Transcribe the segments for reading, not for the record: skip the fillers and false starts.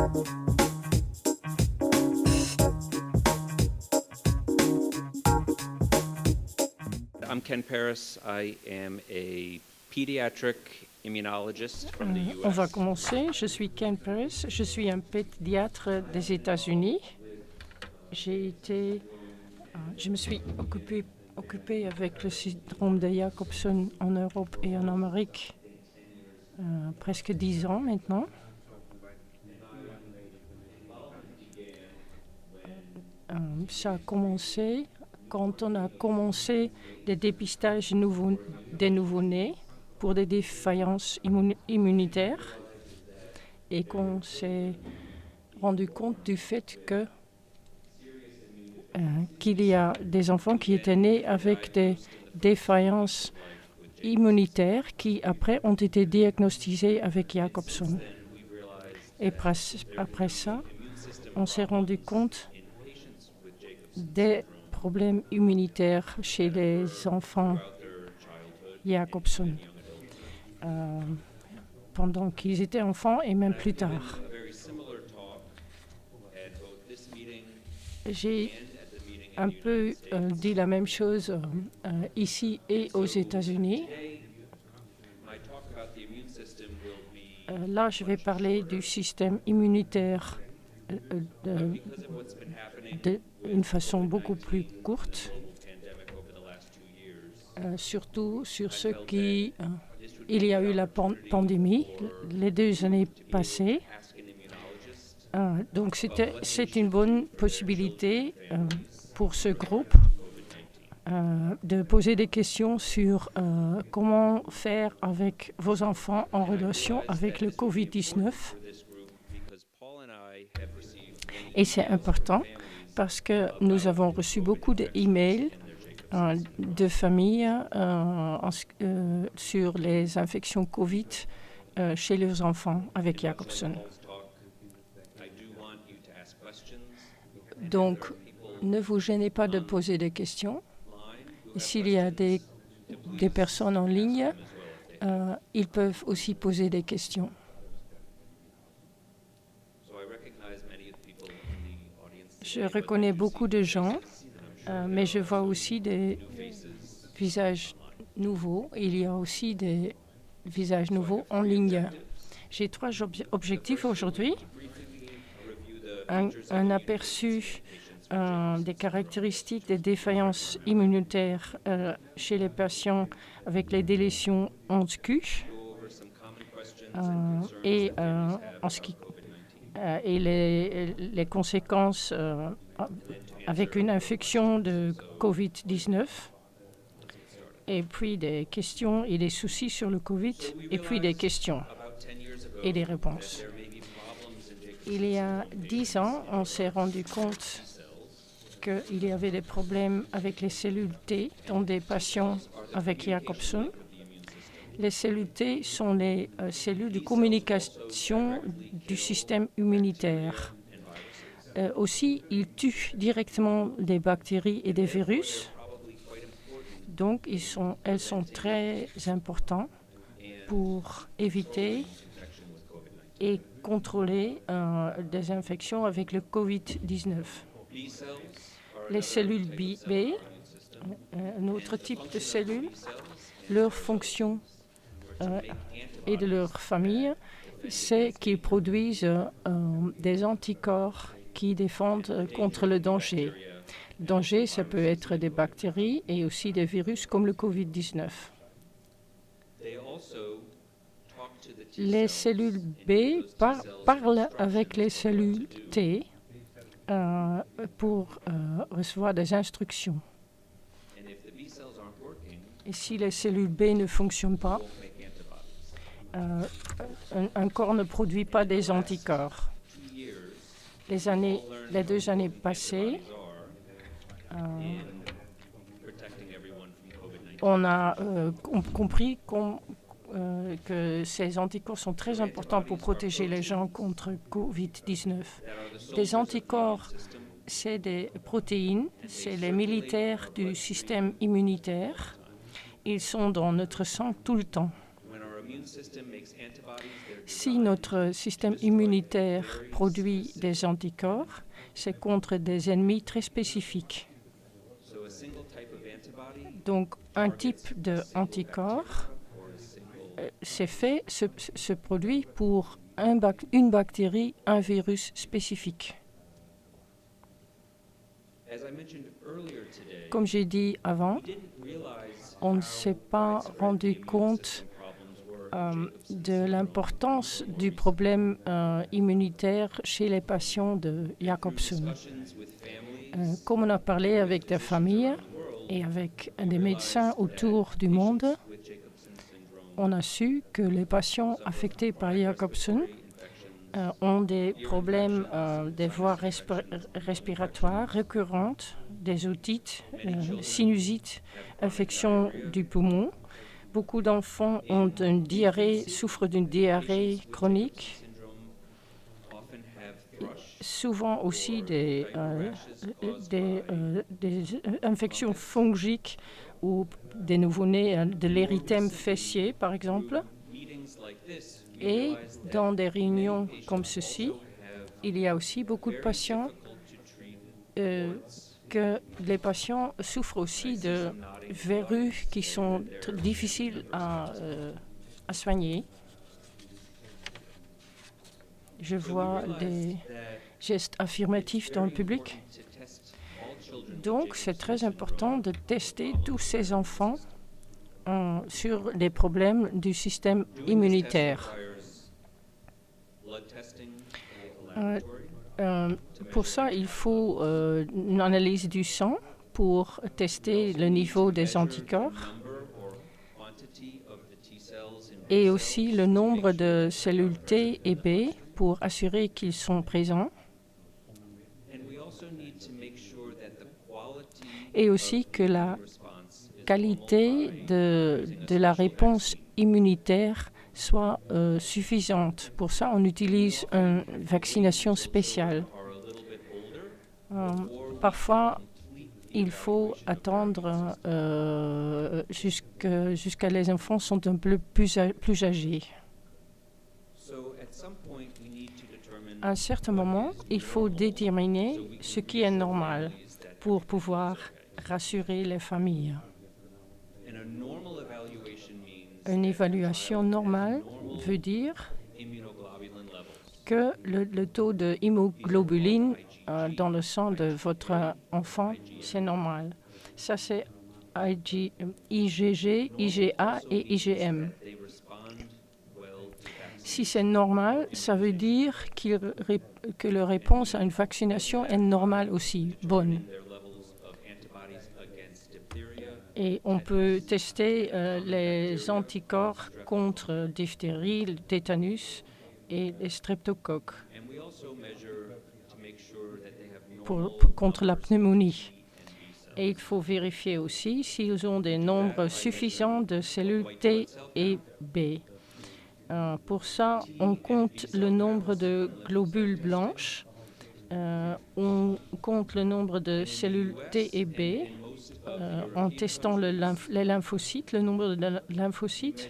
I'm Ken Paris. I am a pediatric immunologist from the US. On va commencer. Je suis Ken Paris. Je suis un pédiatre des États-Unis. Je me suis occupé avec le syndrome de Jacobson en Europe et en Amérique presque 10 ans maintenant. Ça a commencé quand on a commencé des dépistages des nouveau-nés pour des défaillances immunitaires et qu'on s'est rendu compte du fait qu'il y a des enfants qui étaient nés avec des défaillances immunitaires qui après ont été diagnostiquées avec Jacobson. Et après ça, on s'est rendu compte des problèmes immunitaires chez les enfants Jacobson pendant qu'ils étaient enfants et même plus tard. J'ai un peu dit la même chose ici et aux États-Unis. Là, je vais parler du système immunitaire d'une façon beaucoup plus courte, surtout sur ce qui... il y a eu la pandémie les 2 années passées. Donc c'est une bonne possibilité pour ce groupe de poser des questions sur comment faire avec vos enfants en relation avec le Covid-19. Et c'est important parce que nous avons reçu beaucoup d'emails de familles sur les infections Covid chez leurs enfants avec Jacobson. Donc, ne vous gênez pas de poser des questions. S'il y a des personnes en ligne, ils peuvent aussi poser des questions. Je reconnais beaucoup de gens, mais je vois aussi des visages nouveaux. Il y a aussi des visages nouveaux en ligne. J'ai 3 objectifs aujourd'hui. Un aperçu des caractéristiques des défaillances immunitaires chez les patients avec les délétions 11Q et les conséquences avec une infection de Covid-19, et puis des questions et des soucis sur le Covid, et puis des questions et des réponses. Il y a 10 ans, on s'est rendu compte qu'il y avait des problèmes avec les cellules T dans des patients avec Jacobson. Les cellules T sont les cellules de communication du système immunitaire. Aussi, ils tuent directement des bactéries et des virus. Donc, elles sont très importantes pour éviter et contrôler des infections avec le Covid-19. Les cellules B, un autre type de cellules, leur fonction et de leur famille, c'est qu'ils produisent des anticorps qui défendent contre le danger. Le danger, ça peut être des bactéries et aussi des virus comme le Covid-19. Les cellules B parlent avec les cellules T pour recevoir des instructions. Et si les cellules B ne fonctionnent pas, un corps ne produit pas des anticorps. Les 2 années passées, on a compris que ces anticorps sont très importants pour protéger les gens contre Covid-19. Les anticorps, c'est des protéines, c'est les militaires du système immunitaire. Ils sont dans notre sang tout le temps. Si notre système immunitaire produit des anticorps, c'est contre des ennemis très spécifiques. Donc, un type d'anticorps se produit pour une bactérie, un virus spécifique. Comme j'ai dit avant, on ne s'est pas rendu compte de l'importance du problème immunitaire chez les patients de Jacobson. Comme on a parlé avec des familles et avec des médecins autour du monde, on a su que les patients affectés par Jacobson ont des problèmes des voies respiratoires récurrentes, des otites, sinusites, infections du poumon. Beaucoup d'enfants souffrent d'une diarrhée chronique, souvent aussi des infections fongiques ou des nouveau-nés, de l'érythème fessier, par exemple. Et dans des réunions comme ceci, il y a aussi beaucoup de patients que les patients souffrent aussi de verrues qui sont difficiles à soigner. Je vois des gestes affirmatifs dans le public. Donc, c'est très important de tester tous ces enfants sur les problèmes du système immunitaire. Pour ça, il faut une analyse du sang pour tester le niveau des anticorps et aussi le nombre de cellules T et B pour assurer qu'ils sont présents. Et aussi que la qualité de la réponse immunitaire soit suffisante. Pour ça, on utilise une vaccination spéciale. Parfois, il faut attendre jusqu'à les enfants sont un peu plus âgés. À un certain moment, il faut déterminer ce qui est normal pour pouvoir rassurer les familles. Une évaluation normale veut dire que le taux d'hémoglobuline dans le sang de votre enfant, c'est normal. Ça, c'est IgG, IgA et IgM. Si c'est normal, ça veut dire que la réponse à une vaccination est normale aussi, bonne. Et on peut tester les anticorps contre diphtérie, le tétanus et les streptocoques contre la pneumonie. Et il faut vérifier aussi s'ils ont des nombres suffisants de cellules T et B. Pour ça, on compte le nombre de globules blanches, on compte le nombre de cellules T et B en testant les lymphocytes, le nombre de lymphocytes.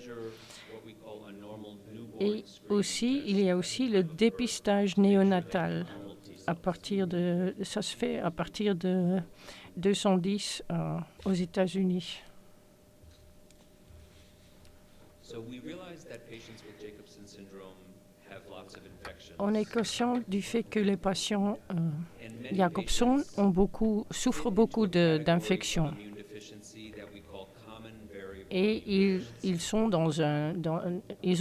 Et aussi, il y a aussi le dépistage néonatal. Ça se fait à partir de 210 aux États-Unis. On est conscient du fait que les patients Jacobson souffrent beaucoup d'infections. Et ils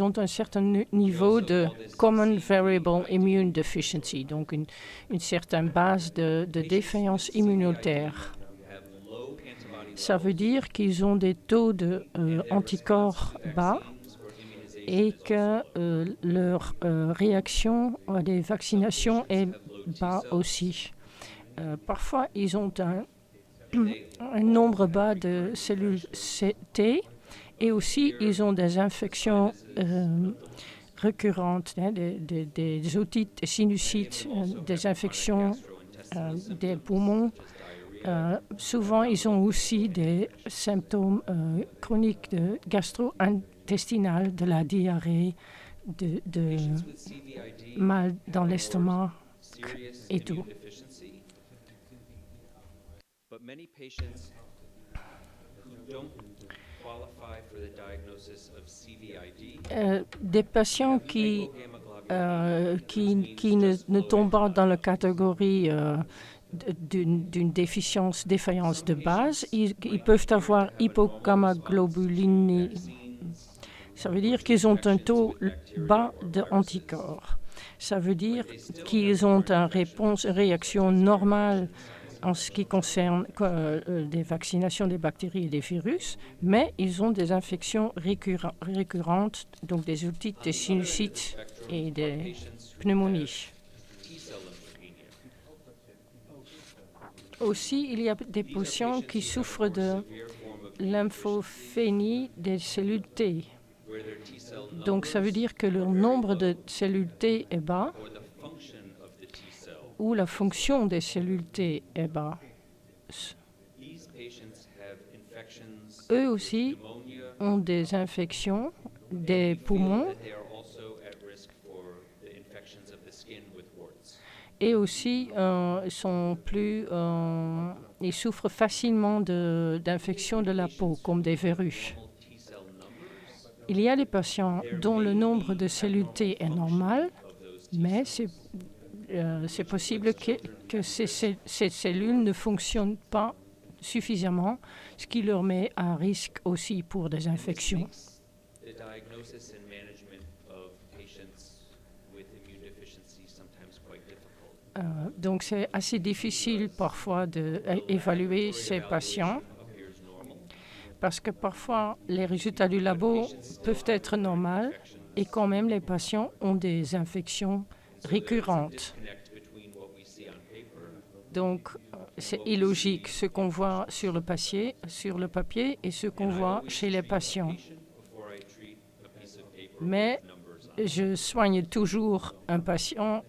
ont un certain niveau de Common Variable Immune Deficiency, donc une certaine base de défaillance immunitaire. Ça veut dire qu'ils ont des taux d'anticorps bas et que leur réaction à des vaccinations est bas aussi. Parfois, ils ont un nombre bas de cellules T et aussi ils ont des infections récurrentes, des otites, des sinusites, des infections des poumons. Souvent, ils ont aussi des symptômes chroniques de gastro-entérite intestinale, de la diarrhée, de mal dans l'estomac et tout. But many patients who don't qualify for the diagnosis of CVID Des patients qui ne tombent pas dans la catégorie d'une défaillance de base, ils peuvent avoir hypogammaglobulinémie. Ça veut dire qu'ils ont un taux bas d'anticorps. Ça veut dire qu'ils ont une réaction normale en ce qui concerne des vaccinations des bactéries et des virus, mais ils ont des infections récurrentes, donc des otites, des sinusites et des pneumonies. Aussi, il y a des patients qui souffrent de lymphophénie des cellules T. Donc, ça veut dire que le nombre de cellules T est bas ou la fonction des cellules T est bas. Eux aussi ont des infections des poumons et aussi ils souffrent facilement d'infections de la peau, comme des verrues. Il y a des patients dont le nombre de cellules T est normal, mais c'est possible que ces cellules ne fonctionnent pas suffisamment, ce qui leur met à risque aussi pour des infections. Donc c'est assez difficile parfois d'évaluer ces patients parce que parfois les résultats du labo peuvent être normaux et quand même les patients ont des infections récurrentes. Donc c'est illogique ce qu'on voit sur le papier et ce qu'on voit chez les patients. Mais je soigne toujours un patient.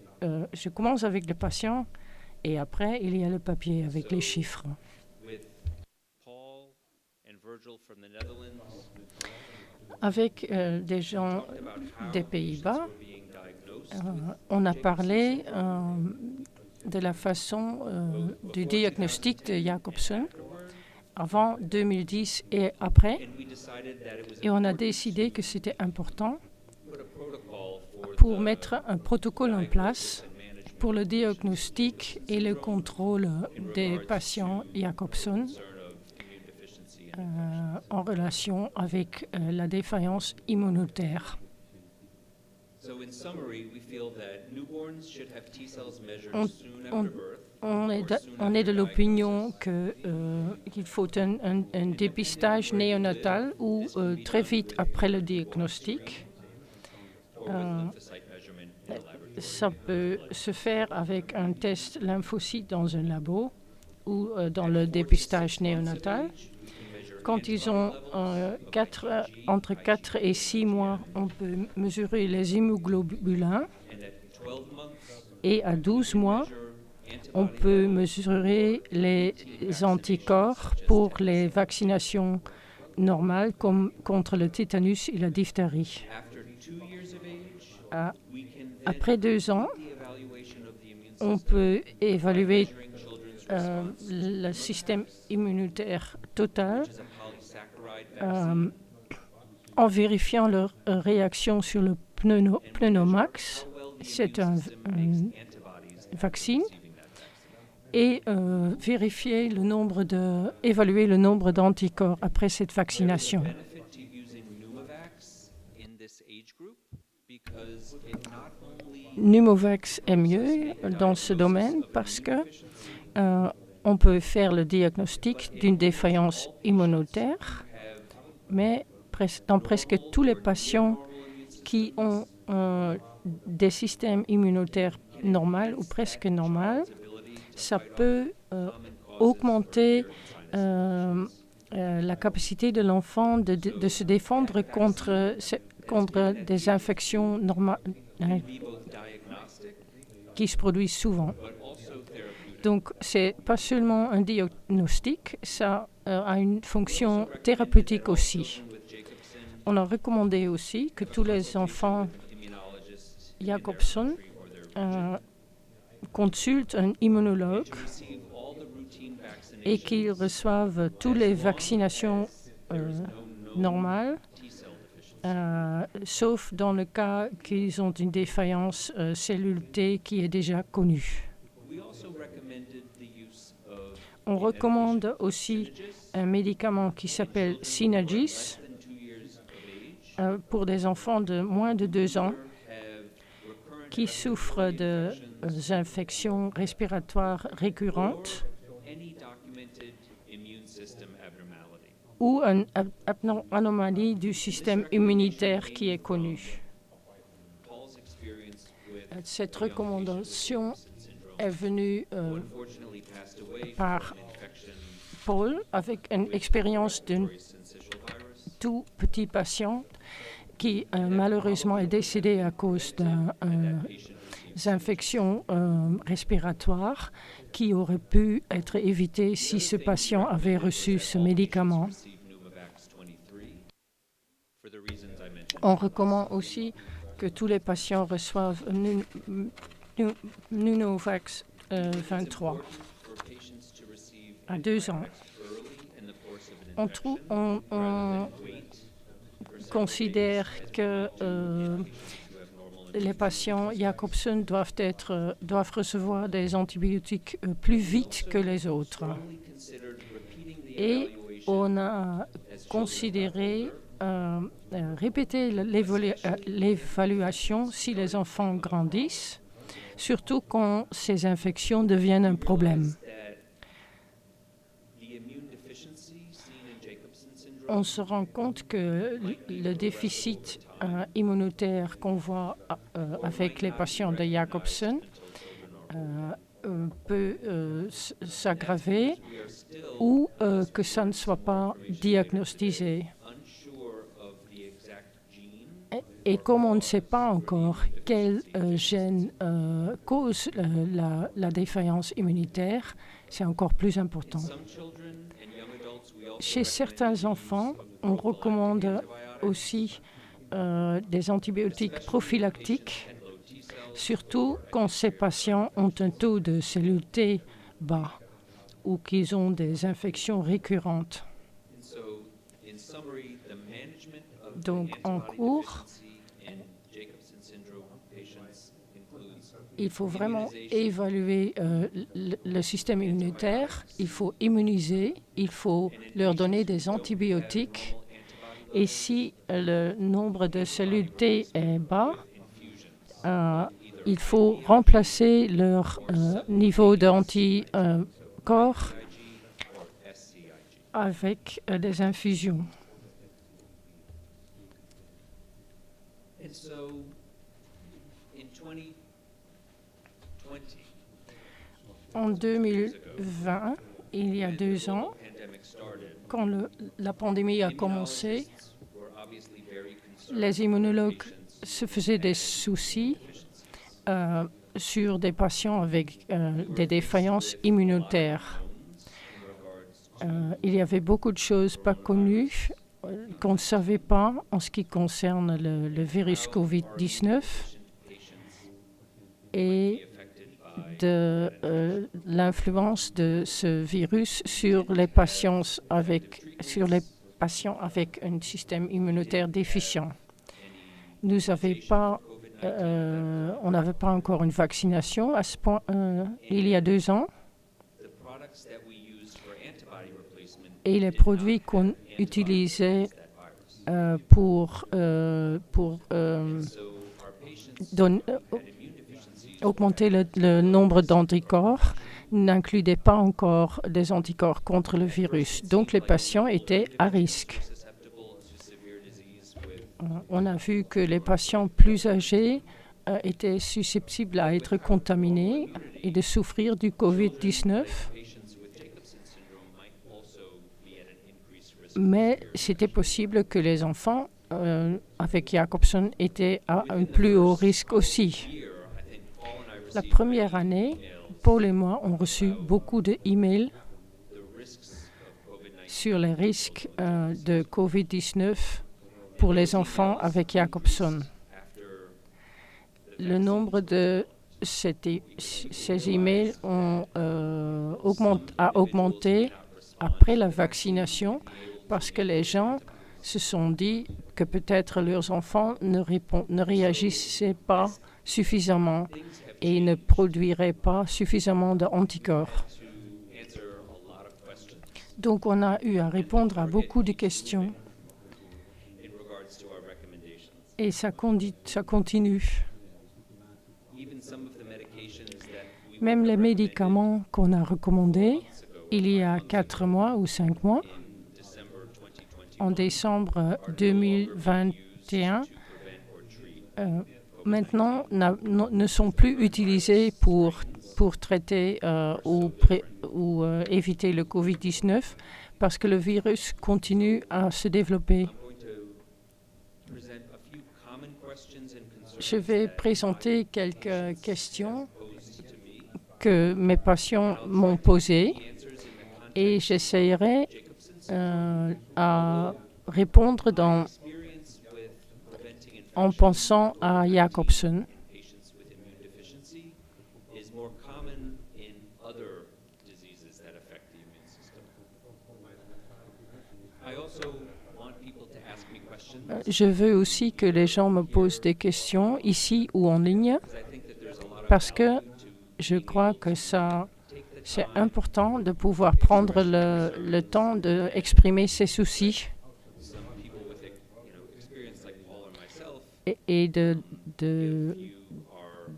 Je commence avec le patient et après, il y a le papier avec les chiffres. Avec des gens des Pays-Bas, on a parlé de la façon du diagnostic de Jacobson avant 2010 et après. Et on a décidé que c'était important pour mettre un protocole en place pour le diagnostic et le contrôle des patients Jacobson en relation avec la défaillance immunitaire. On est de l'opinion qu'il faut un dépistage néonatal ou très vite après le diagnostic. Ça peut se faire avec un test lymphocyte dans un labo ou dans le dépistage néonatal. Quand ils ont entre 4 et 6 mois, on peut mesurer les hémoglobulins. Et à 12 mois, on peut mesurer les anticorps pour les vaccinations normales comme contre le tétanus et la diphtérie. Après 2 ans, on peut évaluer le système immunitaire total en vérifiant leur réaction sur le pneumomax. C'est un vaccin. Et évaluer le nombre d'anticorps après cette vaccination. Pneumovax est mieux dans ce domaine parce que on peut faire le diagnostic d'une défaillance immunitaire, mais dans presque tous les patients qui ont des systèmes immunitaires normaux ou presque normaux, ça peut augmenter la capacité de l'enfant de se défendre contre des infections normales qui se produisent souvent. Donc, ce n'est pas seulement un diagnostic, ça a une fonction thérapeutique aussi. On a recommandé aussi que tous les enfants Jacobson consultent un immunologue et qu'ils reçoivent toutes les vaccinations normales, sauf dans le cas qu'ils ont une défaillance cellule T qui est déjà connue. On recommande aussi un médicament qui s'appelle Synagis pour des enfants de moins de 2 ans qui souffrent d'infections respiratoires récurrentes ou une anomalie du système immunitaire qui est connue. Cette recommandation est venue par Paul avec une expérience d'un tout petit patient qui malheureusement est décédé à cause d'infections respiratoires qui auraient pu être évitées si ce patient avait reçu ce médicament. On recommande aussi que tous les patients reçoivent Pneumovax 23 à 2 ans. On considère que les patients Jacobson doivent recevoir des antibiotiques plus vite que les autres. Et on a considéré répéter l'évaluation si les enfants grandissent, surtout quand ces infections deviennent un problème. On se rend compte que le déficit immunitaire qu'on voit avec les patients de Jacobson peut s'aggraver ou que ça ne soit pas diagnostisé. Et comme on ne sait pas encore quel gène cause la défaillance immunitaire, c'est encore plus important. Chez certains enfants, on recommande aussi des antibiotiques prophylactiques, surtout quand ces patients ont un taux de cellules T bas ou qu'ils ont des infections récurrentes. Donc, en cours, il faut vraiment évaluer le système immunitaire, il faut immuniser, il faut leur donner des antibiotiques. Et si le nombre de cellules T est bas, il faut remplacer leur niveau d'anticorps avec des infusions. En 2020, il y a 2 ans, quand la pandémie a commencé, les immunologues se faisaient des soucis sur des patients avec des défaillances immunitaires. Il y avait beaucoup de choses pas connues qu'on ne savait pas en ce qui concerne le virus Covid-19 et de l'influence de ce virus sur les patients avec un système immunitaire déficient. On n'avait pas encore une vaccination à ce point il y a 2 ans. Et les produits qu'on utilisait pour augmenter le nombre d'anticorps n'incluaient pas encore des anticorps contre le virus. Donc les patients étaient à risque. On a vu que les patients plus âgés étaient susceptibles à être contaminés et de souffrir du Covid-19. Mais c'était possible que les enfants avec Jacobson étaient à un plus haut risque aussi. La première année, Paul et moi ont reçu beaucoup d'emails sur les risques de Covid-19 pour les enfants avec Jacobson. Le nombre de ces emails a augmenté après la vaccination parce que les gens se sont dit que peut-être leurs enfants ne réagissaient pas suffisamment et ne produiraient pas suffisamment d'anticorps. Donc on a eu à répondre à beaucoup de questions et ça continue. Même les médicaments qu'on a recommandés il y a 4 mois ou 5 mois, en décembre 2021, maintenant ne sont plus utilisés pour traiter ou éviter le Covid-19 parce que le virus continue à se développer. Je vais présenter quelques questions que mes patients m'ont posées et j'essaierai à répondre en pensant à Jacobson. Je veux aussi que les gens me posent des questions ici ou en ligne parce que je crois que c'est important de pouvoir prendre le temps d'exprimer ses soucis et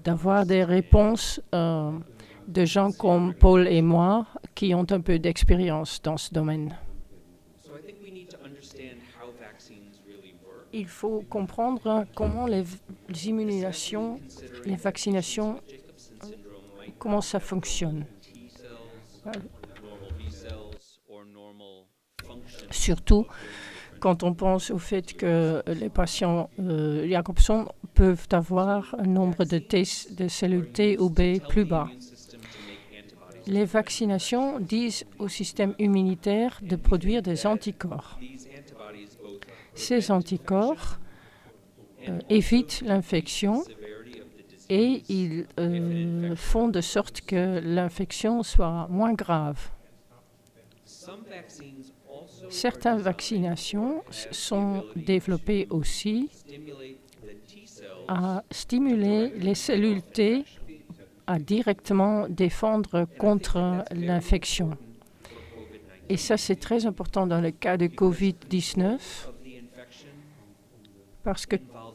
d'avoir des réponses de gens comme Paul et moi qui ont un peu d'expérience dans ce domaine. Il faut comprendre comment les immunisations, les vaccinations, comment ça fonctionne. Surtout quand on pense au fait que les patients Jacobson peuvent avoir un nombre de cellules T ou B plus bas. Les vaccinations disent au système immunitaire de produire des anticorps. Ces anticorps évitent l'infection et ils font de sorte que l'infection soit moins grave. Certaines vaccinations sont développées aussi à stimuler les cellules T à directement défendre contre l'infection. Et ça, c'est très important dans le cas de Covid-19 parce que pour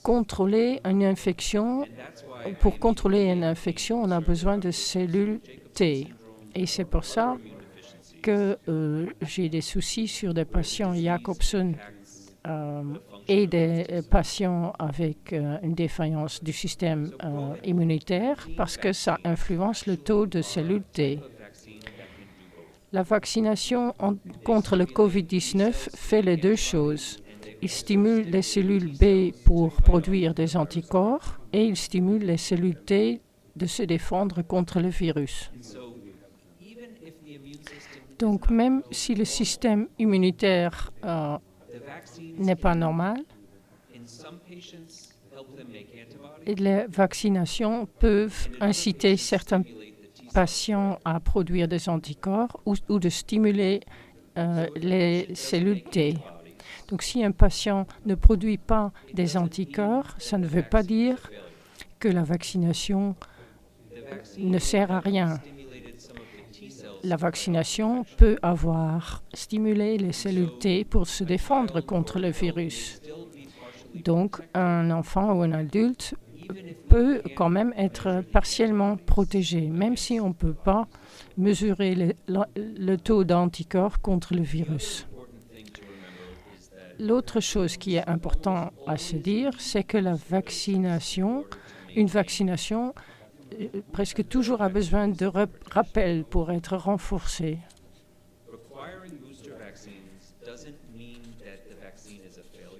contrôler une infection, on a besoin de cellules T. Et c'est pour ça que j'ai des soucis sur des patients Jacobson et des patients avec une défaillance du système immunitaire parce que ça influence le taux de cellules T. La vaccination contre le Covid-19 fait les deux choses. Il stimule les cellules B pour produire des anticorps et il stimule les cellules T de se défendre contre le virus. Donc même si le système immunitaire n'est pas normal, les vaccinations peuvent inciter certains patients à produire des anticorps ou de stimuler les cellules T. Donc si un patient ne produit pas des anticorps, ça ne veut pas dire que la vaccination ne sert à rien. La vaccination peut avoir stimulé les cellules T pour se défendre contre le virus. Donc, un enfant ou un adulte peut quand même être partiellement protégé, même si on ne peut pas mesurer le taux d'anticorps contre le virus. L'autre chose qui est importante à se dire, c'est que une vaccination presque toujours a besoin de rappel pour être renforcée.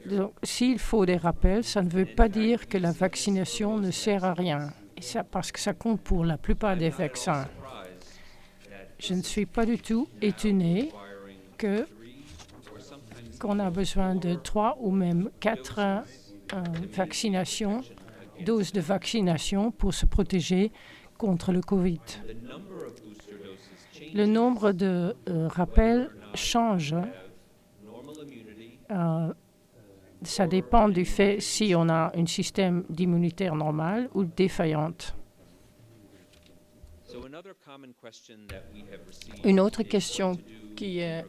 Donc, s'il faut des rappels, ça ne veut pas dire que la vaccination ne sert à rien. Et ça, parce que ça compte pour la plupart des vaccins. Je ne suis pas du tout étonné que qu'on a besoin de 3 ou même 4 vaccinations, doses de vaccination pour se protéger contre le Covid. Le nombre de rappels change. Ça dépend du fait si on a un système immunitaire normal ou défaillant. Une autre question qui est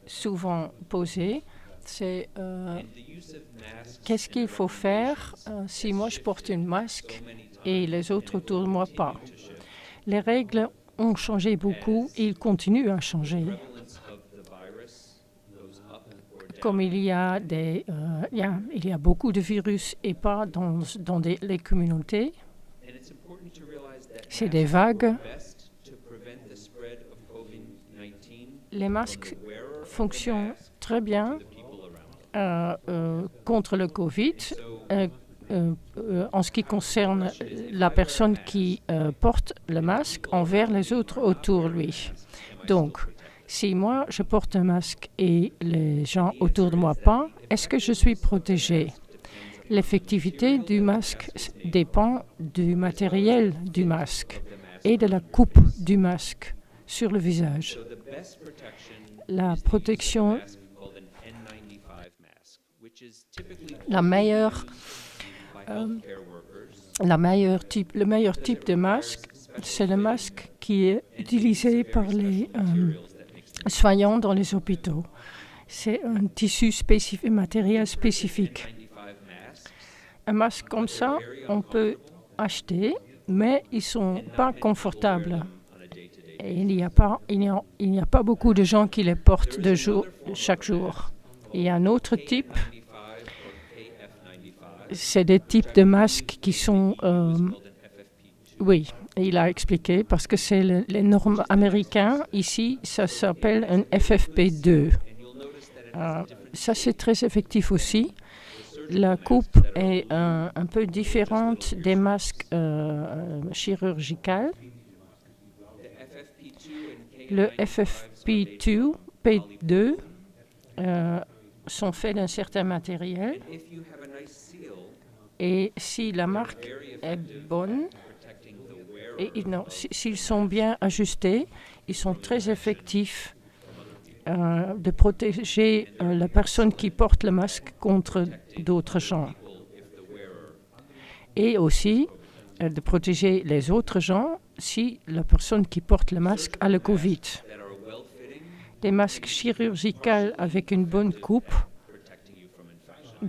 souvent posée, c'est qu'est-ce qu'il faut faire si moi je porte un masque et les autres autour de moi pas? Les règles ont changé beaucoup et ils continuent à changer. Comme il y a beaucoup de virus et pas dans les communautés, c'est des vagues. Les masques fonctionnent très bien contre le Covid en ce qui concerne la personne qui porte le masque envers les autres autour de lui. Donc, si moi je porte un masque et les gens autour de moi pas, est-ce que je suis protégé? L'effectivité du masque dépend du matériel du masque et de la coupe du masque sur le visage. La protection, le meilleur type de masque, c'est le masque qui est utilisé par les soignants dans les hôpitaux. C'est un tissu spécifique, matériel spécifique. Un masque comme ça, on peut acheter, mais ils ne sont pas confortables. Et il n'y a pas beaucoup de gens qui les portent chaque jour. Il y a un autre type, c'est des types de masques qui sont... oui, il a expliqué, parce que c'est les normes américaines. Ici, ça s'appelle un FFP2. Ça, c'est très effectif aussi. La coupe est un peu différente des masques chirurgicaux. Le FFP2, P2 sont faits d'un certain matériel. Et si la marque est bonne, s'ils sont bien ajustés, ils sont très effectifs de protéger la personne qui porte le masque contre d'autres gens. Et aussi de protéger les autres gens si la personne qui porte le masque a le Covid. Des masques chirurgicaux avec une bonne coupe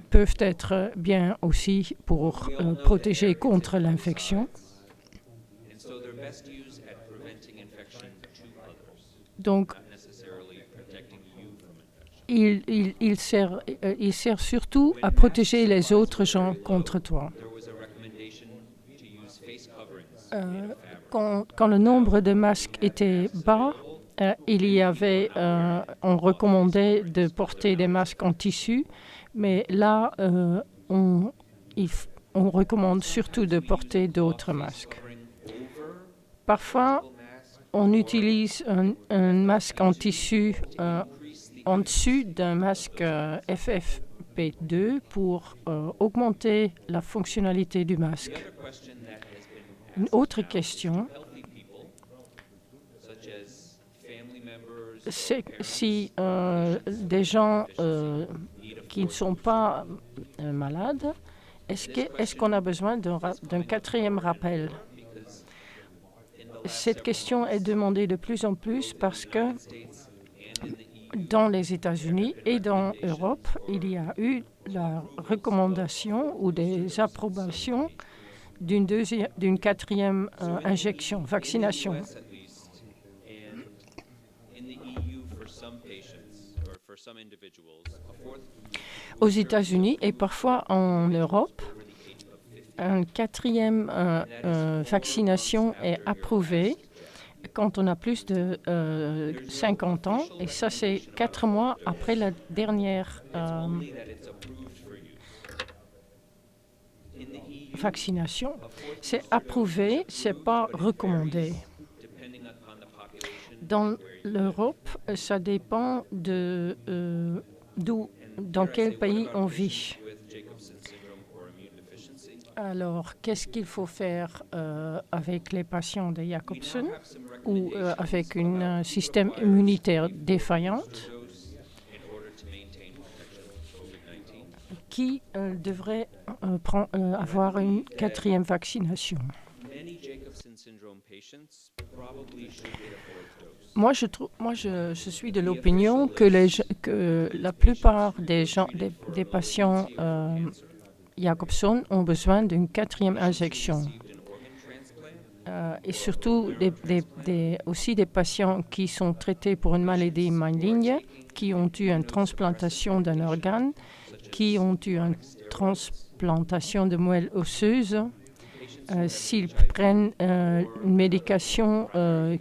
peuvent être bien aussi pour protéger contre l'infection. Donc, il sert surtout à protéger les autres gens contre toi. Quand le nombre de masques était bas, on recommandait de porter des masques en tissu, mais là, on recommande surtout de porter d'autres masques. Parfois, on utilise un masque en tissu en dessus d'un masque FFP2 pour augmenter la fonctionnalité du masque. Une autre question, c'est si des gens qui ne sont pas malades, est-ce qu'on a besoin d'un quatrième rappel? Cette question est demandée de plus en plus parce que dans les États-Unis et dans l'Europe, il y a eu la recommandation ou des approbations d'une quatrième injection, vaccination. Aux États-Unis et parfois en Europe, une quatrième vaccination est approuvée quand on a plus de 50 ans. Et ça, c'est 4 mois après la dernière vaccination. C'est approuvé, ce n'est pas recommandé. Dans l'Europe, ça dépend dans quel pays on vit. Alors, qu'est-ce qu'il faut faire avec les patients de Jacobson ou avec un système immunitaire défaillant qui devrait avoir une 4e vaccination? Moi, je suis de l'opinion que la plupart des patients Jacobson ont besoin d'une 4e injection. Et surtout aussi des patients qui sont traités pour une maladie maligne, qui ont eu une transplantation d'un organe, qui ont eu une transplantation de moelle osseuse. S'ils prennent une médication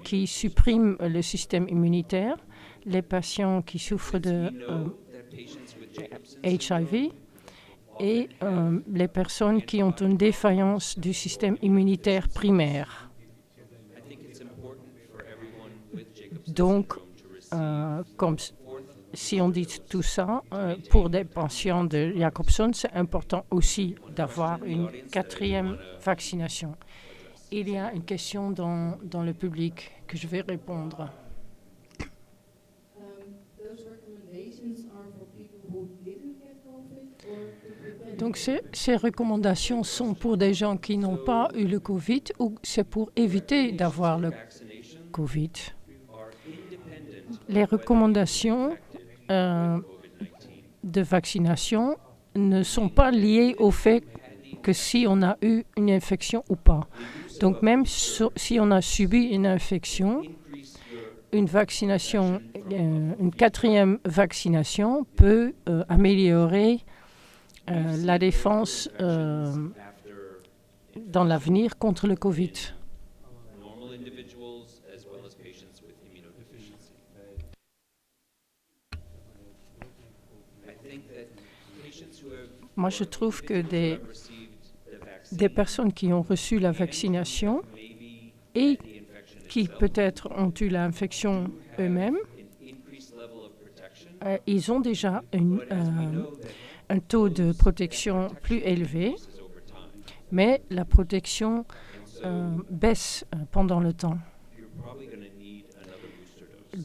qui supprime le système immunitaire, les patients qui souffrent de HIV et les personnes qui ont une défaillance du système immunitaire primaire. Donc, si on dit tout ça, pour des patients de Jacobson, c'est important aussi d'avoir une 4e vaccination. Il y a une question dans le public que je vais répondre. Donc, ces recommandations sont pour des gens qui n'ont pas eu le Covid ou c'est pour éviter d'avoir le Covid? Les recommandations de vaccination ne sont pas liées au fait que si on a eu une infection ou pas. Donc, même si on a subi une infection, une 4e vaccination peut améliorer la défense dans l'avenir contre le Covid. Moi, je trouve que des personnes qui ont reçu la vaccination et qui peut-être ont eu l'infection eux-mêmes, ils ont déjà un taux de protection plus élevé, mais la protection baisse pendant le temps.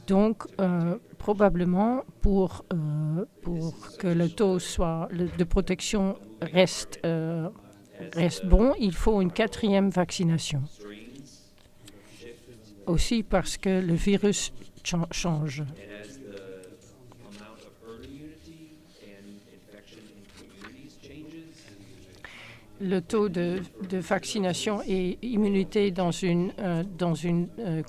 Donc, probablement, pour que le taux de protection reste bon, il faut une 4e vaccination. Aussi parce que le virus change. Le taux de vaccination et immunité dans une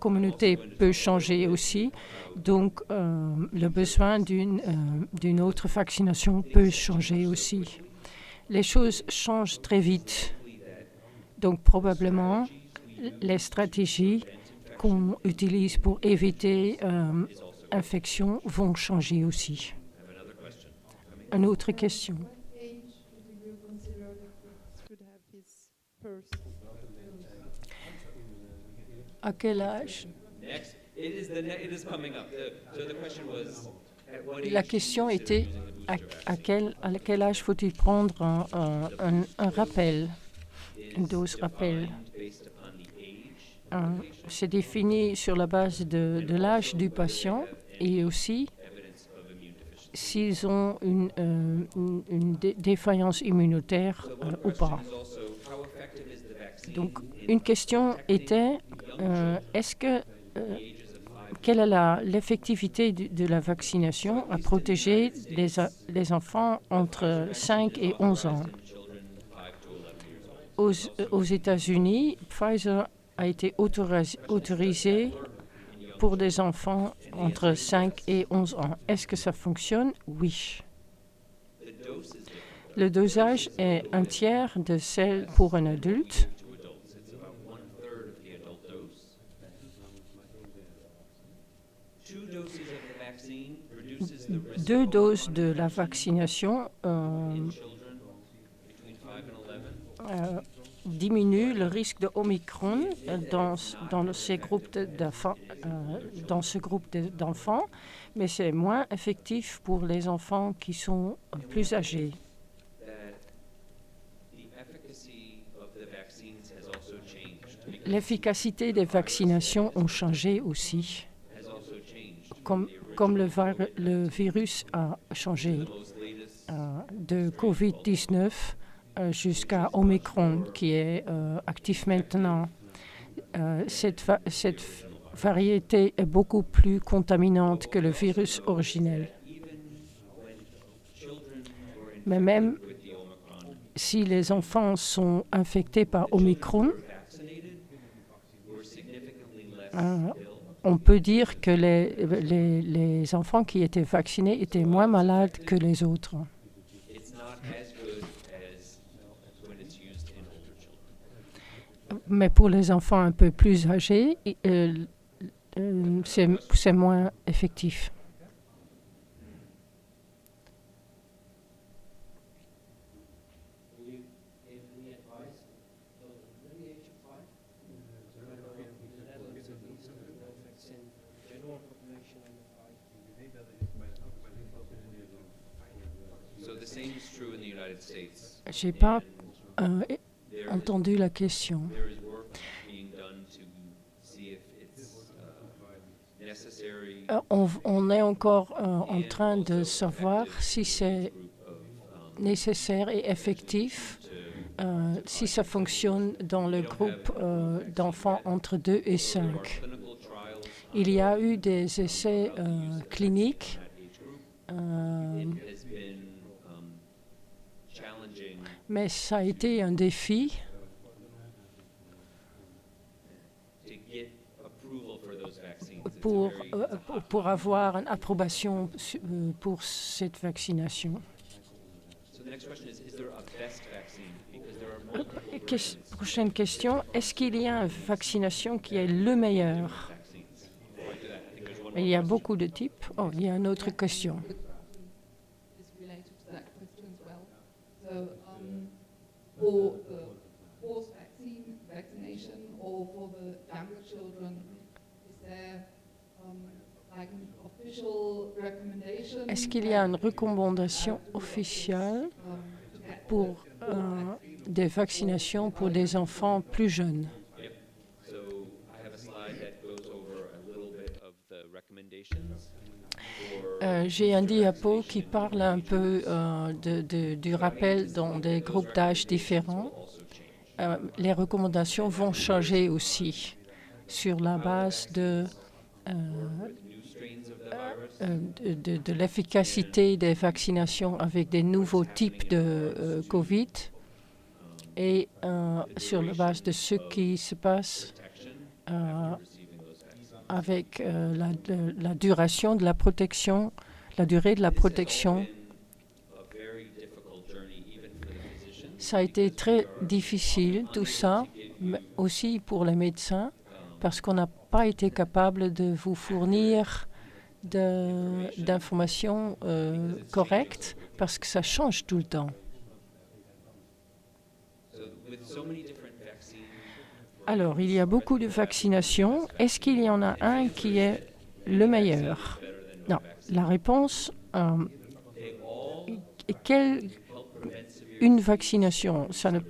communauté peut changer aussi. Donc, le besoin d'une autre vaccination peut changer aussi. Les choses changent très vite. Donc, probablement, les stratégies qu'on utilise pour éviter infection vont changer aussi. Une autre question. À quel âge? La question était à quel âge faut-il prendre un rappel, une dose rappel? C'est défini sur la base de l'âge du patient et aussi s'ils ont une défaillance immunitaire ou pas. Donc, une question était, quelle est l'effectivité de la vaccination à protéger les enfants entre 5 et 11 ans? Aux États-Unis, Pfizer a été autorisé pour des enfants entre 5 et 11 ans. Est-ce que ça fonctionne? Oui. Le dosage est un tiers de celle pour un adulte. Deux doses de la vaccination diminue le risque de Omicron dans ces groupes dans ce groupe d'enfants, mais c'est moins effectif pour les enfants qui sont plus âgés. L'efficacité des vaccinations ont changé aussi, comme le virus a changé de Covid-19 jusqu'à Omicron, qui est actif maintenant. Cette variété est beaucoup plus contaminante que le virus originel. Mais même si les enfants sont infectés par Omicron, on peut dire que les enfants qui étaient vaccinés étaient moins malades que les autres. Mais pour les enfants un peu plus âgés, c'est moins effectif. Je n'ai pas entendu la question. On est encore en train de savoir si c'est nécessaire et effectif, si ça fonctionne dans le groupe d'enfants entre 2 et 5. Il y a eu des essais cliniques mais ça a été un défi pour avoir une approbation pour cette vaccination. Prochaine question. Est-ce qu'il y a une vaccination qui est le meilleur? Il y a beaucoup de types. Oh, il y a une autre question. For the post-vaccine vaccination or for the younger children, is there like an official recommendation? Est-ce qu'il y a une recommandation officielle pour des vaccinations pour des enfants plus jeunes? J'ai un diapo qui parle un peu du rappel dans des groupes d'âge différents. Les recommandations vont changer aussi sur la base de l'efficacité des vaccinations avec des nouveaux types de Covid et sur la base de ce qui se passe avec la duration de la protection, la durée de la protection. Ça a été très difficile, tout ça, mais aussi pour les médecins, parce qu'on n'a pas été capable de vous fournir d'informations correctes, parce que ça change tout le temps. Alors, il y a beaucoup de vaccinations. Est-ce qu'il y en a un qui est le meilleur? Non. La réponse, une vaccination, ça n'est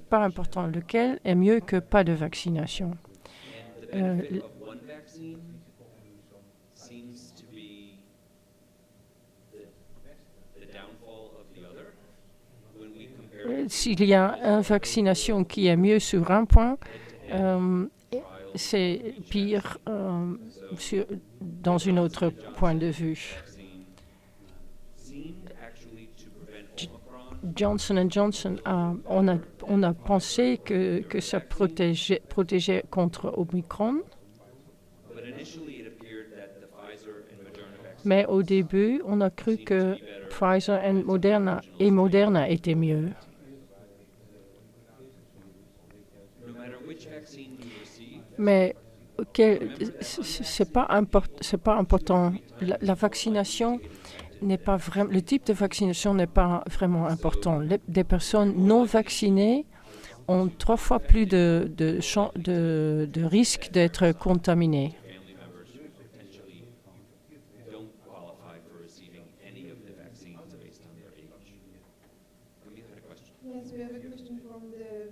pas important. Lequel est mieux que pas de vaccination? S'il y a une vaccination qui est mieux sur un point, c'est pire dans un autre point de vue. Johnson & Johnson, on a pensé que ça protégeait contre Omicron. Mais au début, on a cru que Pfizer et Moderna étaient mieux. Mais c'est pas important. La vaccination n'est pas vraiment. Le type de vaccination n'est pas vraiment important. Des personnes non vaccinées ont 3 fois plus de risques d'être contaminés. family members who potentially don't qualify for receiving any of the vaccines based on their age. Camille had a question. Yes, we have a question from the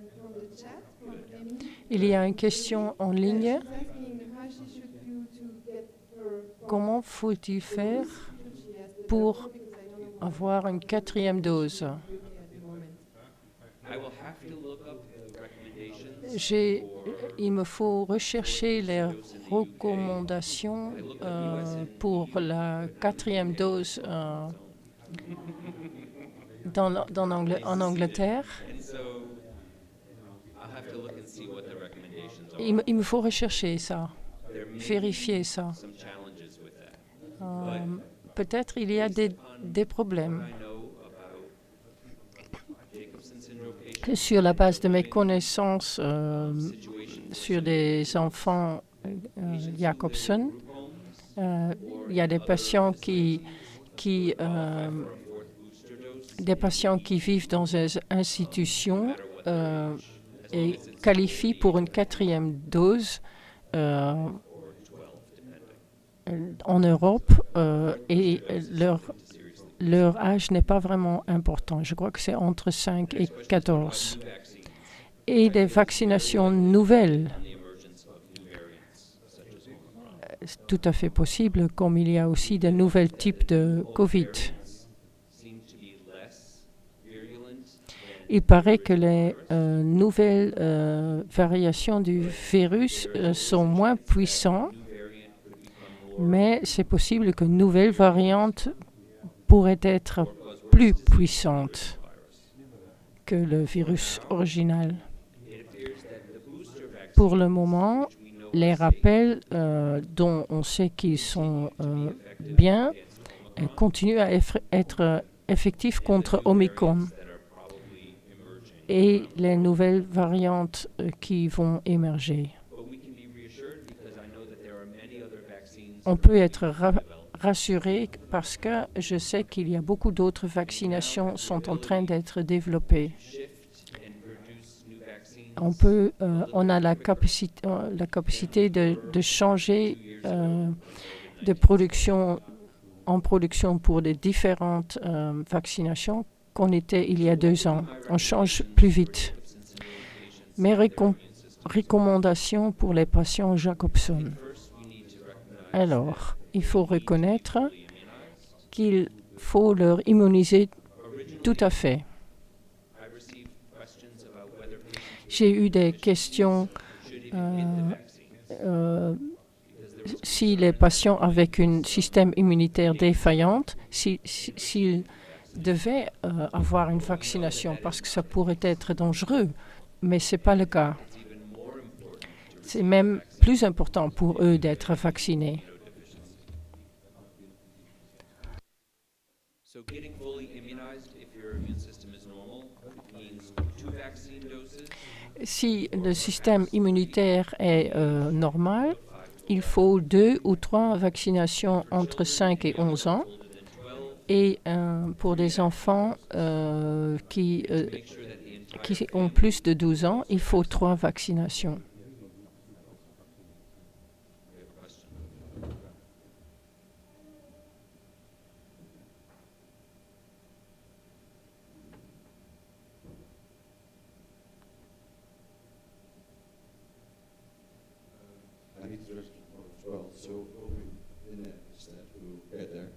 chat from Amy. Il y a une question en ligne. She's asking how she should do to get her Comment faut-il faire pour avoir une 4e dose? I will have to look up the recommendations. Il me faut rechercher les recommandations pour la 4e dose en Angleterre. And so I'll have to look and see what the recommendations are. Il me faut rechercher ça, There may vérifier ça. be some challenges with that. Peut-être il y a des problèmes. I know about Jacobson syndrome patients, Sur la base de mes connaissances situations sur des enfants Jacobson, il y a des patients qui des patients qui vivent dans des institutions et qualifient pour une 4e dose en Europe et leur âge n'est pas vraiment important. Je crois que c'est entre 5 et 14. Et des vaccinations nouvelles, the emergence of new variants such as Omicron. c'est tout à fait possible, comme il y a aussi de nouveaux types de Covid. Seem to be less virulent than Il paraît que les nouvelles variations du virus sont moins puissantes, new variant could become more mais c'est possible que nouvelles variantes pourraient être plus puissantes que le virus original. It appears that the booster vaccine, Pour le moment, which we know les rappels dont on sait qu'ils sont bien continuent à être effectifs contre Omicron. that are probably emerging. Et les nouvelles variantes qui vont émerger. But we can be reassured because I know that there are many other vaccines On peut être rassuré parce que je sais qu'il y a beaucoup d'autres vaccinations sont en train d'être développées. shift and produce new vaccines. On a la capacité de changer de production en production pour les différentes vaccinations qu'on était il y a 2 ans. On change plus vite. Mes recommandations pour les patients Jacobson. Alors, il faut reconnaître qu'il faut leur immuniser tout à fait. I received questions about whether patients J'ai eu des questions should even get the vaccine. si les patients avec un système immunitaire défaillant, s'ils devaient avoir une vaccination, parce que ça pourrait être dangereux, mais ce n'est pas le cas. C'est même plus important pour eux d'être vaccinés. So getting fully immunized if your immune system is normal means 2 vaccine doses. Si le système immunitaire est normal, il faut 2 ou 3 vaccinations entre 5 et 11 ans. Et pour des enfants qui ont plus de 12 ans, il faut 3 vaccinations. I need to respond as well. So hoping in that step we'll get there.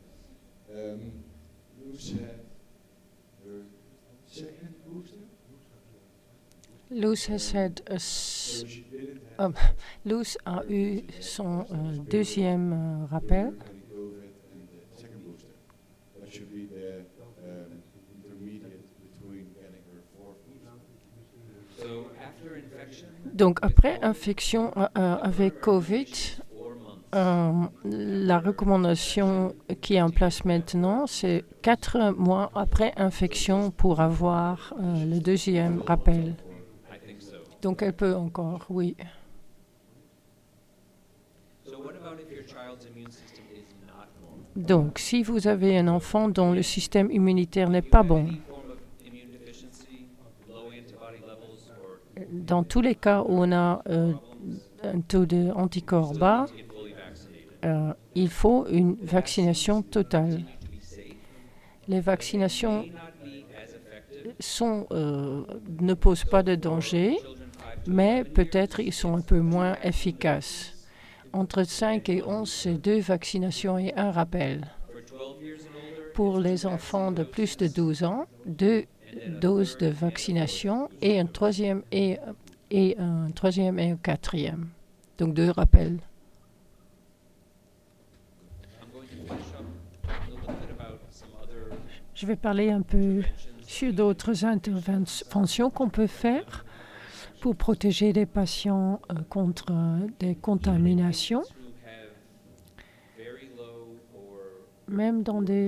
Luce had her second booster. Luz has had So she didn't have Luz a eu son deuxième rappel. COVID and the second booster. That should be the intermediate between getting her fourth booster. So after infection, Donc après infection avec Covid, 4 months. la recommandation qui est en place maintenant, c'est 4 mois après infection pour avoir le deuxième rappel. I think so. Donc elle peut encore, oui. So what about if your child's immune system is not normal? Donc si vous avez un enfant dont le système immunitaire n'est pas bon, Any form of immune deficiency, low antibody levels, or dans tous les cas où on a un taux d'anticorps bas, il faut une vaccination totale. Les vaccinations ne posent pas de danger, mais peut-être ils sont un peu moins efficaces. Entre 5 et 11, c'est 2 vaccinations et un rappel. Pour les enfants de plus de 12 ans, 2 doses de vaccination et un troisième et un quatrième. Donc 2 rappels. Je vais parler un peu sur d'autres interventions qu'on peut faire pour protéger les patients contre des contaminations. Même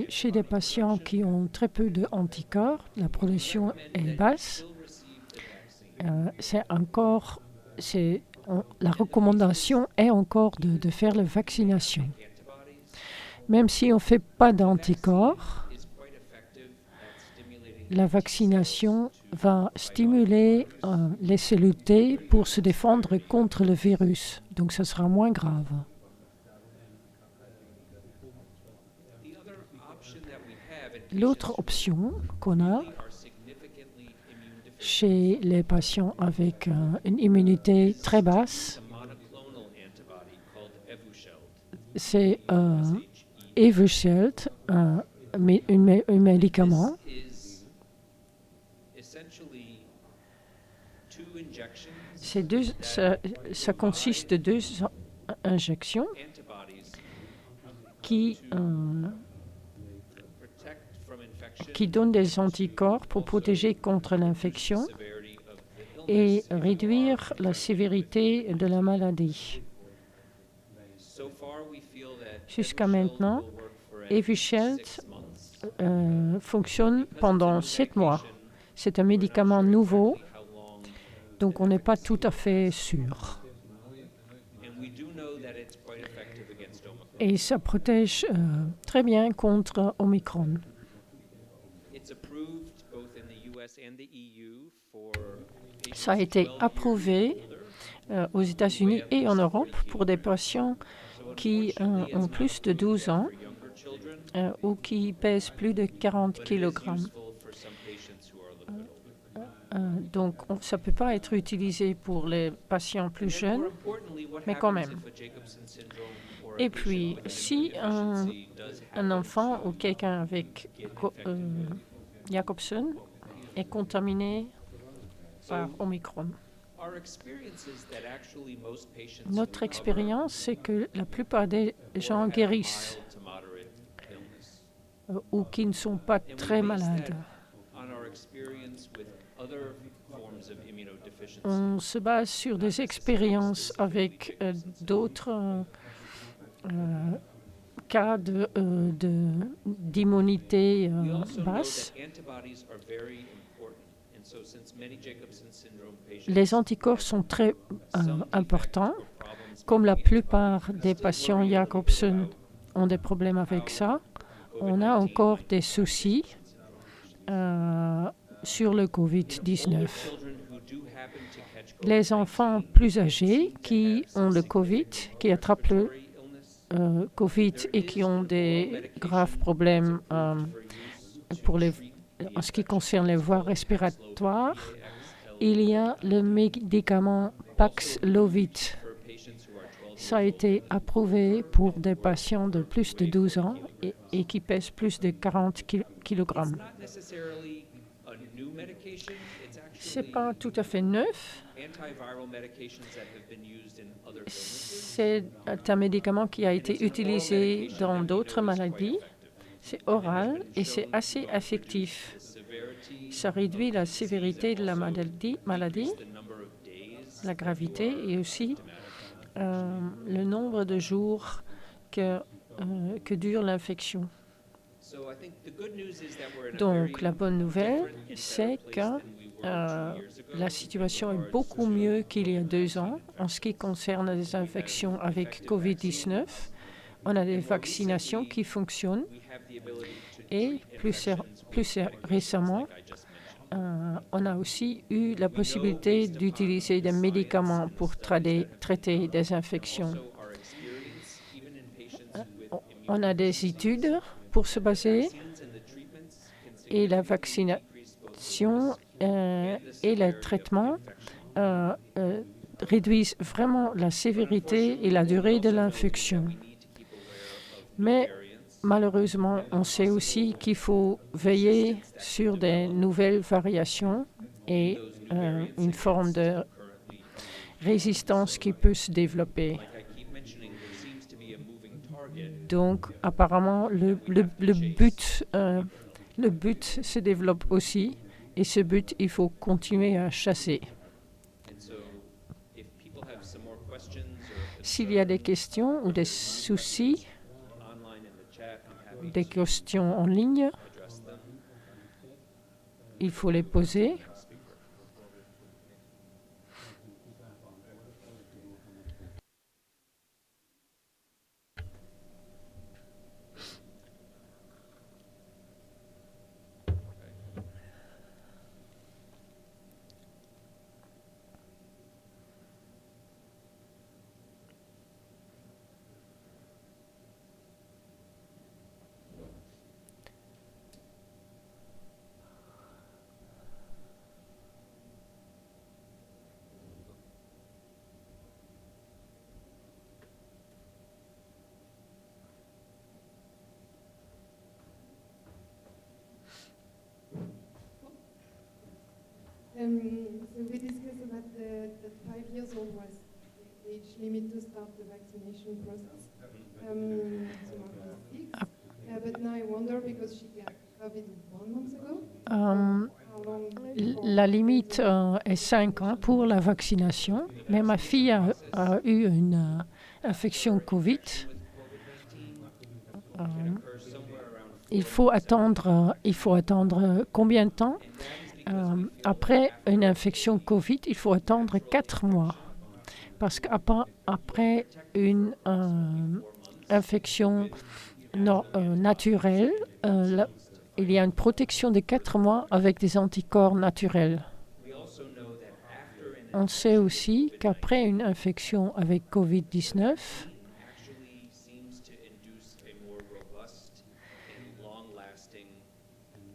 chez des patients qui ont très peu d'anticorps, la production est basse. La recommandation est encore de faire la vaccination. Même si on ne fait pas d'anticorps, la vaccination va stimuler les cellules T pour se défendre contre le virus. Donc, ce sera moins grave. L'autre option qu'on a chez les patients avec une immunité très basse, c'est Evusheld, un médicament. Ça consiste de 2 injections qui donnent des anticorps pour protéger contre l'infection et réduire la sévérité de la maladie. Jusqu'à maintenant, Evusheld fonctionne pendant 7 mois. C'est un médicament nouveau, donc on n'est pas tout à fait sûr. Et ça protège très bien contre Omicron. Ça a été approuvé aux États-Unis et en Europe pour des patients qui ont plus de 12 ans ou qui pèsent plus de 40 kg. Donc, ça ne peut pas être utilisé pour les patients plus jeunes, mais quand même. Et puis, si un enfant ou quelqu'un avec Jacobson est contaminé par Omicron, notre expérience, c'est que la plupart des gens guérissent ou qui ne sont pas très malades. On se base sur des expériences avec d'autres cas d'immunité basse. Les anticorps sont très importants. Comme la plupart des patients Jacobson ont des problèmes avec ça, on a encore des soucis sur le COVID-19. Les enfants plus âgés qui ont le COVID, qui attrapent le COVID et qui ont des graves problèmes en ce qui concerne les voies respiratoires, il y a le médicament Paxlovid. Ça a été approuvé pour des patients de plus de 12 ans et qui pèsent plus de 40 kg. Ce n'est pas tout à fait neuf. C'est un médicament qui a été utilisé dans d'autres maladies. C'est oral et c'est assez effectif. Ça réduit la sévérité de la maladie, la gravité et aussi le nombre de jours que dure l'infection. Donc, la bonne nouvelle, c'est que la situation est beaucoup mieux qu'il y a 2 ans en ce qui concerne les infections avec COVID-19. On a des vaccinations qui fonctionnent et plus récemment, on a aussi eu la possibilité d'utiliser des médicaments pour traiter des infections. On a des études pour se baser et la vaccination et le traitement réduisent vraiment la sévérité et la durée de l'infection. Mais malheureusement, on sait aussi qu'il faut veiller sur des nouvelles variations et une forme de résistance qui peut se développer. Donc, apparemment, le but se développe aussi, et ce but, il faut continuer à chasser. S'il y a des questions ou des soucis, des questions en ligne, il faut les poser. So we discussed about the 5 years old was the age limit to start the vaccination process. So now she's 6. But now I wonder, because she got COVID 1 month ago. How long La limite est 5 ans pour la vaccination, mais ma fille a eu une infection Covid. Il faut attendre combien de temps? Après une infection Covid, il faut attendre 4 mois. Parce qu'après une infection naturelle, il y a une protection de 4 mois avec des anticorps naturels. On sait aussi qu'après une infection avec Covid-19,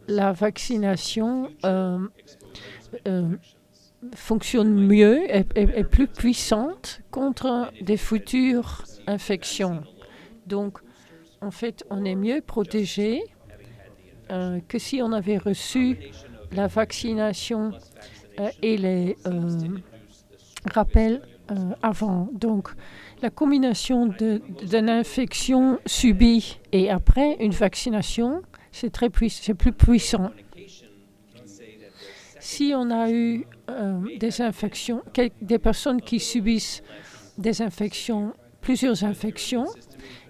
la vaccination fonctionne mieux et est plus puissante contre des futures infections. Donc, en fait, on est mieux protégé que si on avait reçu la vaccination et les rappels avant. Donc, la combinaison d'une infection subie et après une vaccination, c'est plus puissant. Si on a eu des infections, des personnes qui subissent des infections, plusieurs infections,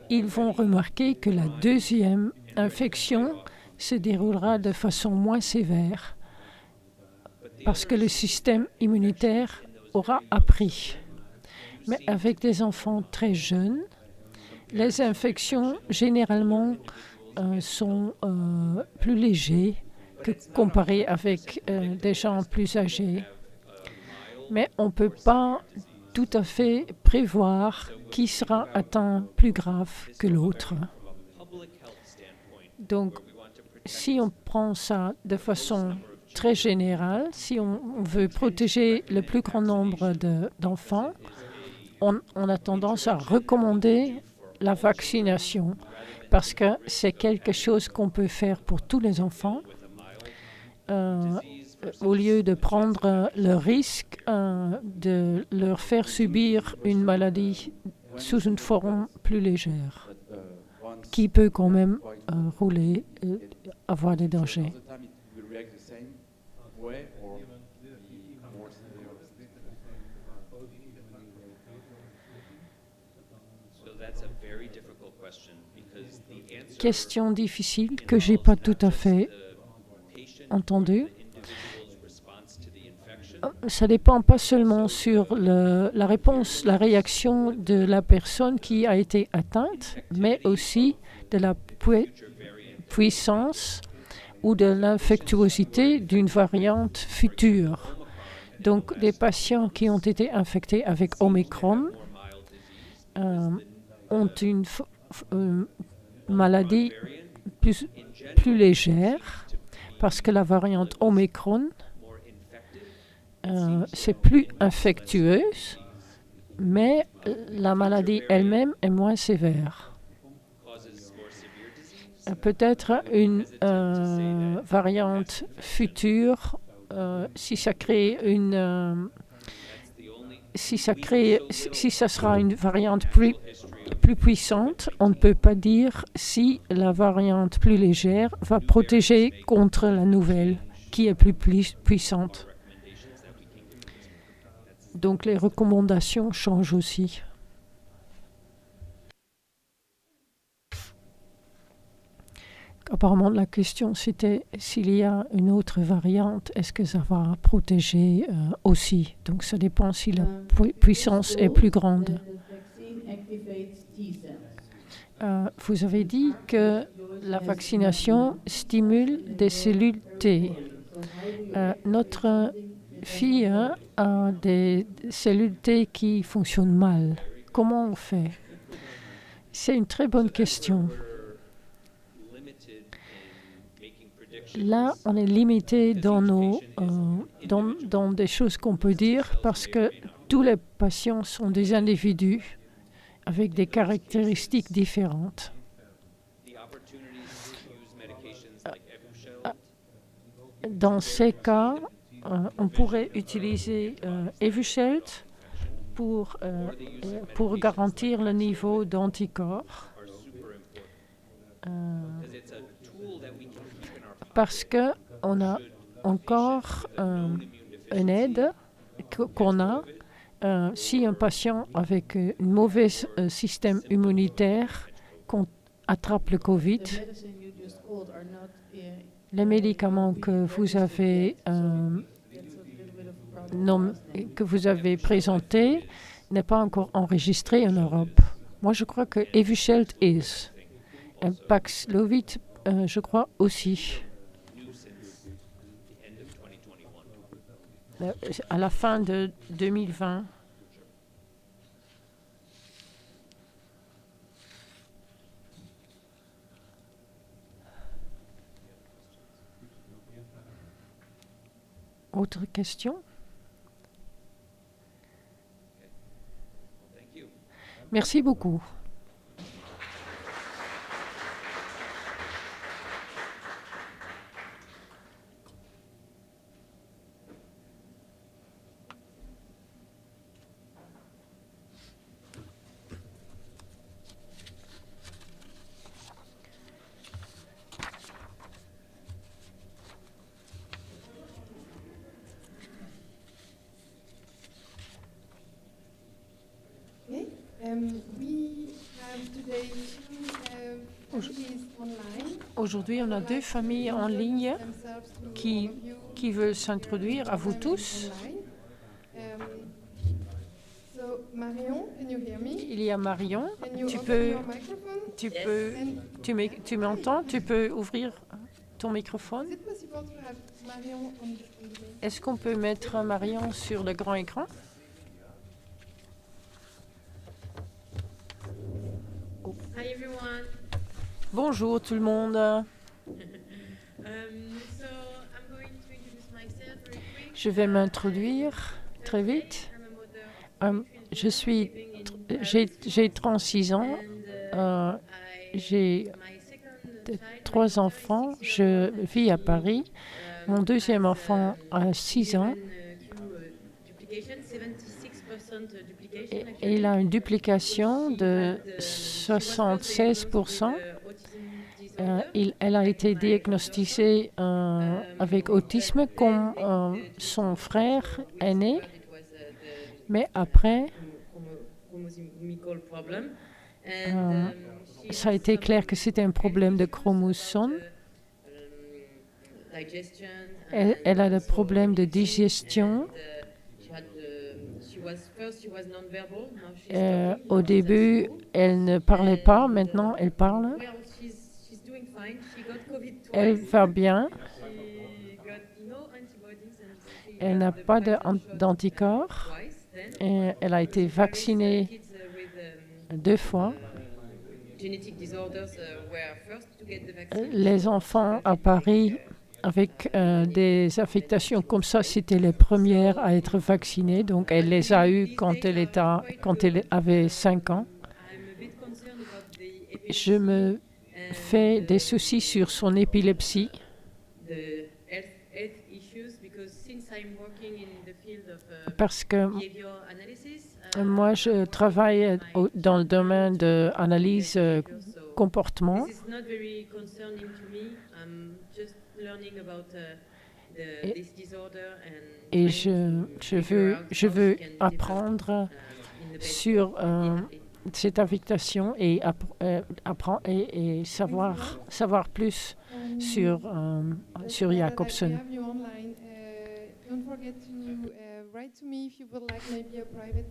ils vont remarquer que la deuxième infection se déroulera de façon moins sévère parce que le système immunitaire aura appris. Mais avec des enfants très jeunes, les infections généralement sont plus légers que comparées avec des gens plus âgés. Mais on ne peut pas tout à fait prévoir qui sera atteint plus grave que l'autre. Donc, si on prend ça de façon très générale, si on veut protéger le plus grand nombre d'enfants, on a tendance à recommander la vaccination parce que c'est quelque chose qu'on peut faire pour tous les enfants au lieu de prendre le risque de leur faire subir une maladie sous une forme plus légère qui peut quand même rouler, avoir des dangers. Question difficile que je n'ai pas tout à fait entendue. Ça dépend pas seulement sur la réponse, la réaction de la personne qui a été atteinte, mais aussi de la puissance ou de l'infectuosité d'une variante future. Donc, les patients qui ont été infectés avec Omicron ont une maladie plus légère parce que la variante Omicron, c'est plus infectueuse, mais la maladie elle-même est moins sévère. Peut-être une variante future, si ça sera une variante plus puissante, on ne peut pas dire si la variante plus légère va protéger contre la nouvelle qui est plus puissante. Donc les recommandations changent aussi. Apparemment, la question c'était s'il y a une autre variante, est-ce que ça va protéger aussi? Donc ça dépend si la puissance est plus grande. Vous avez dit que la vaccination stimule des cellules T. Notre fille a des cellules T qui fonctionnent mal. Comment on fait? C'est une très bonne question. Là, on est limité dans des choses qu'on peut dire parce que tous les patients sont des individus avec des caractéristiques différentes. Dans ces cas, on pourrait utiliser Evusheld pour garantir le niveau d'anticorps. Parce qu'on a encore une aide qu'on a si un patient avec un mauvais système immunitaire attrape le Covid. Les médicaments que vous avez présentés n'est pas encore enregistré en Europe. Moi, je crois que Evusheld est. Et Paxlovid, je crois aussi. À la fin de 2020. Autre question? Merci beaucoup. We have today two families online. Aujourd'hui, on a deux familles en ligne qui veulent s'introduire. À vous tous. So Marion, can you hear me? Il y a Marion. Can you Tu open peux, your microphone? tu m'entends? Tu peux ouvrir ton microphone? Is it possible to have Marion on the main? Est-ce qu'on peut mettre Marion sur le grand écran? Hi everyone. Bonjour tout le monde. So I'm going to introduce myself very quick. Je vais m'introduire très vite. I'm a mother. J'ai 36 ans. J'ai 3 enfants. Je vis à Paris. Mon deuxième enfant a 6 ans. Et il a une duplication de 76%. Elle a été diagnostiquée avec autisme comme son frère aîné. Mais après, ça a été clair que c'était un problème de chromosome. Elle a des problèmes de digestion. Au début, elle ne parlait pas. Maintenant, elle parle. fine. She got COVID Elle twice. va bien. She got no antibodies and she Elle got n'a the pas Pfizer shot, d'anticorps. twice then. Et elle a été Because in Paris, vaccinée kids with 2 fois. genetic disorders were first to get the vaccine. Les enfants à Paris avec des affectations comme ça, c'était les premières à être vaccinées. Donc, elle les a eues quand elle avait 5 ans. I'm a bit concerned about the Je me epilepsy fais and des soucis sur son épilepsie the health issues because since I'm working in the field of parce que behavior analysis, moi, je travaille dans le domaine de l'analyse comportement. this is not very concerning to me. I'm just learning about this disorder and Et trying to je figure out veux how she can develop, apprendre in the best sur immediately. cette affectation et savoir plus sur Jacobson. We have you online. Don't forget to write to me if you would like maybe a private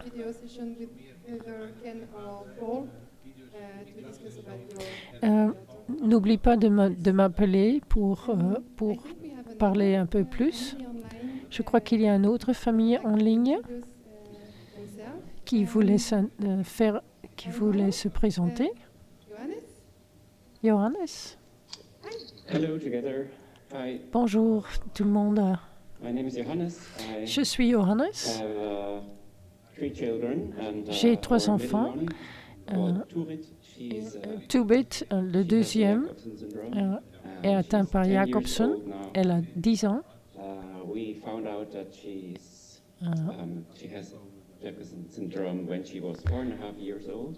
video session with either Ken or Paul to discuss about your daughter. N'oublie pas de m'appeler pour I think we have parler another un peu plus. family online, Je crois qu'il y a une autre famille en ligne introduce themselves. qui voulait se présenter. Johannes? Johannes, Hello together. Hi, bonjour tout le monde. my name is Johannes. I Je suis Johannes. have 3 children and J'ai 3 our middle enfants. one called Turit. She's Tubit, le she has deuxième, Jacobson syndrome, est and atteint she's par 10 years Jacobson. old now. Elle a 10 ans. We found out that she has Jacobson syndrome when she was 4.5 years old.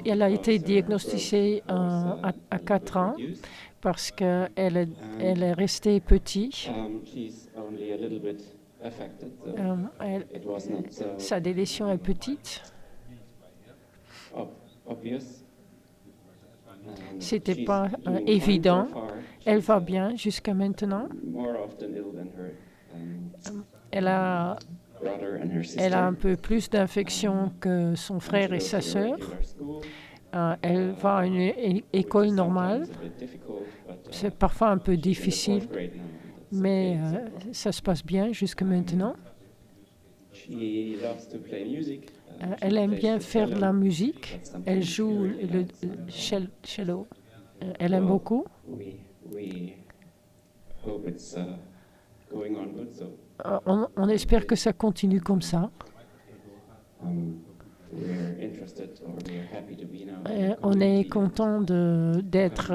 Elle a été diagnostiquée à 4 ans parce qu'elle est restée petite. She's only a little bit affected, so it was not so Sa délétion est petite. obvious. And C'était she's pas doing fine évident. so far. Elle She's, va bien jusqu'à maintenant. more often ill than her Elle a brother and her sister. Elle a un peu plus d'infections que son frère et sa sœur. Elle va à une école normale. C'est parfois un peu difficile, mais ça se passe bien jusqu'à maintenant. Elle aime bien faire de la musique. Elle joue le cello. Elle aime beaucoup. On espère que ça continue comme ça. On est content d'être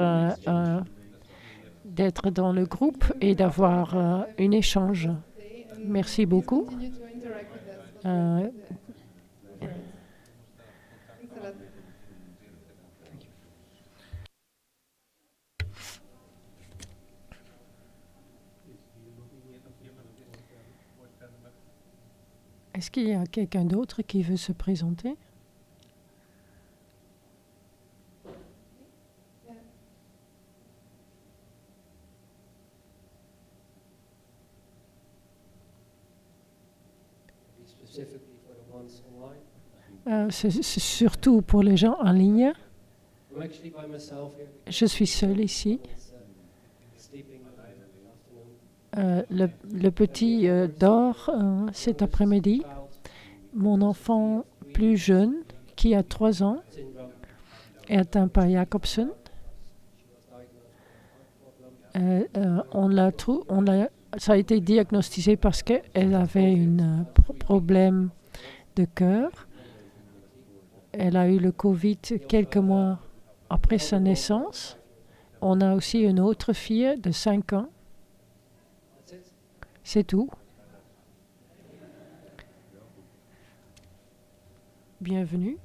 dans le groupe et d'avoir un échange. Merci beaucoup. Continue to interact with us. Euh, Thanks a lot. Est-ce qu'il y a quelqu'un d'autre qui veut se présenter? Specifically for the ones online. C'est surtout pour les gens en ligne. I'm actually by myself here. Je suis seule ici. It's sleeping in the afternoon. Le petit dort cet après-midi. Child Mon enfant plus jeune, qui a 3 ans, syndrome. est atteint par Jacobson. She was diagnosed with heart problem. Ça a été diagnostiqué parce qu'elle avait un problème de cœur. Elle a eu le Covid quelques mois après sa naissance. On a aussi une autre fille de 5 ans. That's it. C'est tout. Bienvenue.